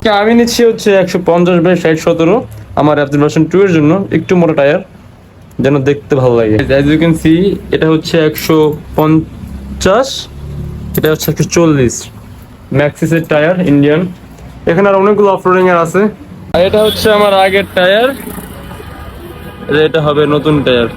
আমি নিচ্ছি হচ্ছে 150/60/17 আমার অ্যাপেল ভার্সন 2 এর জন্য, একটু মোটা টায়ার যেন দেখতে ভালো লাগে। অ্যাজ ইউ ক্যান সি এটা হচ্ছে 150, এটা হচ্ছে 140 ম্যাক্সিসের টায়ার ইন্ডিয়ান। এখানে আর অনেকগুলো অফরোডিং এর আছে। আর এটা হচ্ছে আমার আগের টায়ার, এটা হবে নতুন tyre.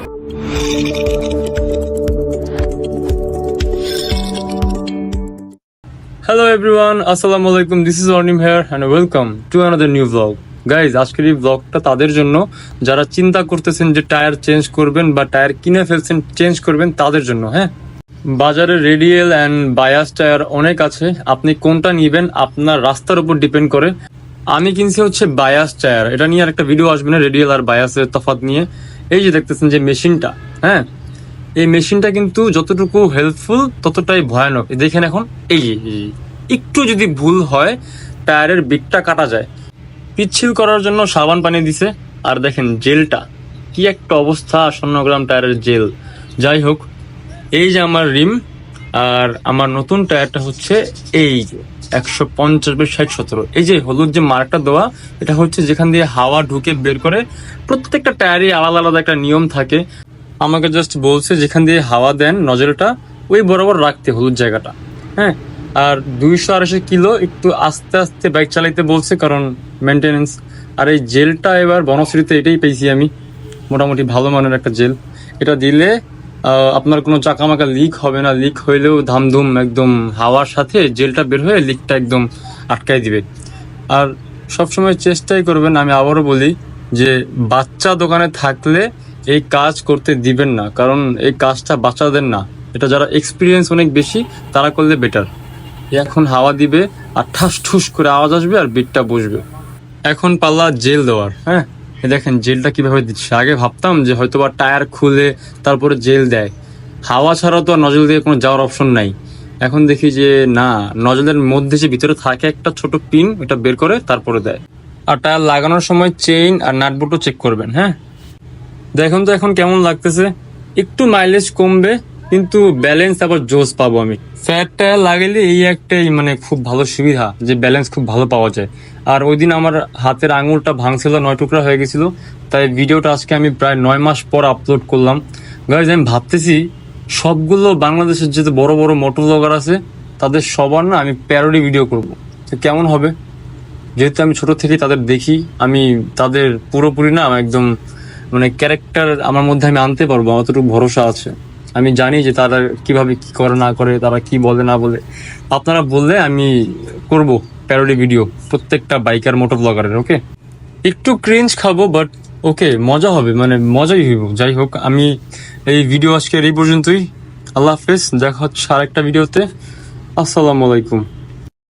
Hello everyone, assalamu alaikum. This is Ornim here and welcome to another new vlog. Guys, আজকের এই ব্লগটা তাদের জন্য যারা চিন্তা করতেছেন যে টায়ার চেঞ্জ করবেন বা টায়ার কিনে ফেলছেন চেঞ্জ করবেন, তাদের জন্য। হ্যাঁ, বাজারে রেডিয়েল অ্যান্ড বায়াস টায়ার অনেক আছে, আপনি কোনটা নেবেন আপনার রাস্তার উপর ডিপেন্ড করে। আমি কিনছি হচ্ছে বায়াস টায়ার, এটা নিয়ে আর একটা ভিডিও আসবে না রেডিয়েল আর বায়াসের তফাৎ নিয়ে। এই যে দেখতেছেন যে মেশিনটা, হ্যাঁ এই মেশিনটা কিন্তু যতটুকু হেল্পফুল ততটাই ভয়ানক। দেখেন এখন এই একটু যদি ভুল হয় টায়ারের বিটটা কাটা যায়। পিচ্ছিল করার জন্য সাবান পানি দিছে, আর দেখেন জেলটা কি একটা অবস্থা, 50 গ্রাম টায়ারের জেল। যাই হোক, এই যে আমার রিম আর আমার নতুন টায়ারটা হচ্ছে এই যে 150/60/17। এই যে হলুদ যে মার্কটা দেওয়া, এটা হচ্ছে যেখান দিয়ে হাওয়া ঢুকে বের করে। প্রত্যেকটা টায়ারে আলাদা আলাদা একটা নিয়ম থাকে। আমাকে জাস্ট বলছে যেখান দিয়ে হাওয়া দেন নজলটা ওই বরাবর রাখতে হলুদ জায়গাটা। হ্যাঁ, আর 200-250 কিলো, একটু আস্তে আস্তে বাইক চালাইতে বলছে কারণ মেনটেনেন্স। আর এই জেলটা এবার বনশ্রীতে এটাই পেয়েছি আমি, মোটামুটি ভালো মানের একটা জেল। এটা দিলে আপনার কোনো চাকামাকা লিক হবে না, লিক হইলেও ধামধুম একদম হাওয়ার সাথে জেলটা বের হয়ে লিকটা একদম আটকাই দিবে। আর সবসময় চেষ্টাই করবেন, আমি আবারও বলি যে বাচ্চা দোকানে থাকলে এই কাজ করতে দিবেন না, কারণ এই কাজটা বাচ্চাদের না, এটা যারা এক্সপিরিয়েন্স অনেক বেশি তারা করলে বেটার। এখন হাওয়া দিবে আর ঠাস ঠুস করে আওয়াজ আসবে আর বিটটা বসবে। এখন পাল্লা জেল দেওয়ার। হ্যাঁ, দেখেন জেলটা কিভাবে দিচ্ছে। আগে ভাবতাম যে হয়তো বা টায়ার খুলে তারপরে জেল দেয়, হাওয়া ছাড়া তো আর নজল দিয়ে কোনো যাওয়ার অপশন নাই। এখন দেখি যে না, নজলের মধ্যে যে ভিতরে থাকে একটা ছোট পিন, ওটা বের করে তারপরে দেয়। আর টায়ার লাগানোর সময় চেইন আর নাটবুটও চেক করবেন। হ্যাঁ, দেখুন তো এখন কেমন লাগতেছে। একটু মাইলেজ কমবে কিন্তু ব্যালেন্স আবার জোস পাবো আমি। ফ্যাট টায়ার লাগাইলে এই একটাই মানে খুব ভালো সুবিধা যে ব্যালেন্স খুব ভালো পাওয়া যায়। আর ওই দিন আমার হাতের আঙুলটা ভাঙছিল, 9 টুকরা হয়ে গেছিল, তাই ভিডিওটা আজকে আমি প্রায় 9 মাস পর আপলোড করলাম। গাইজ, আমি ভাবতেছি সবগুলো বাংলাদেশের যে বড় বড় মোটর ব্লগার আছে তাদের সবার না আমি প্যারোডি ভিডিও করব। তো কেমন হবে, যেহেতু আমি ছোট থেকে তাদের দেখি, আমি তাদের পুরোপুরি না একদম মানে ক্যারেক্টার আমার মধ্যে আমি আনতে পারবো, অতটুকু ভরসা আছে। আমি জানি যে তারা কিভাবে কি করে না করে, তারা কি বলে না বলে। আপনারা বললে আমি করব প্যারোডি ভিডিও প্রত্যেকটা বাইকার মোটর ব্লগারের। ওকে, একটু ক্রিঞ্জ খাবো বাট ওকে, মজা হবে, মানে মজাই হইব। যাই হোক, আমি এই ভিডিও আজকের এই পর্যন্তই। আল্লাহ হাফেজ, দেখা হচ্ছে আরেকটা ভিডিওতে। আসসালামু আলাইকুম।